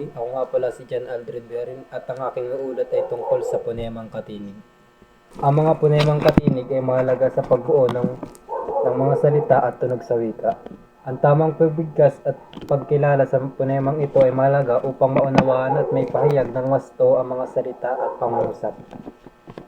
muli. Ako nga pala si Jan Aldred Berin at ang aking uulat ay tungkol sa ponemang katinig. Ang mga ponemang katinig ay mahalaga sa pagbuo ng mga salita at tunog sa wika. Ang tamang pagbigkas at pagkilala sa ponemang ito ay mahalaga upang maunawaan at may pahayag ng wasto ang mga salita at pangungusap.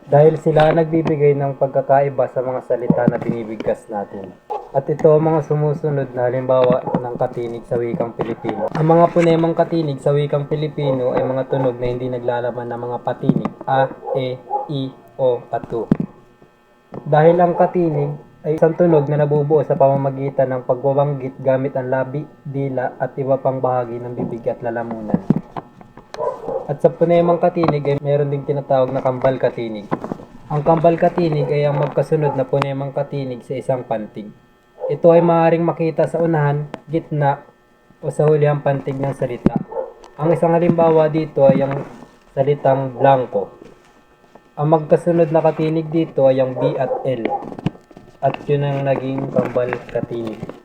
Dahil sila nagbibigay ng pagkakaiba sa mga salita na binibigkas natin. At ito ang mga sumusunod na halimbawa ng katinig sa wikang Pilipino. Ang mga ponemang katinig sa wikang Pilipino ay mga tunog na hindi naglalaman ng mga patinig a, e, i, o, at u. Dahil ang katinig ay isang tunog na nabubuo sa pamamagitan ng pagbabanggit gamit ang labi, dila at iba pang bahagi ng bibig at lalamunan. At sa ponemang katinig ay meron ding tinatawag na kambal katinig. Ang kambal katinig ay ang magkasunod na ponemang katinig sa isang pantig. Ito ay maaaring makita sa unahan, gitna, o sa hulihang pantig ng salita. Ang isang halimbawa dito ay ang salitang blanco. Ang magkasunod na katinig dito ay ang B at L. At yun ang naging kambal katinig.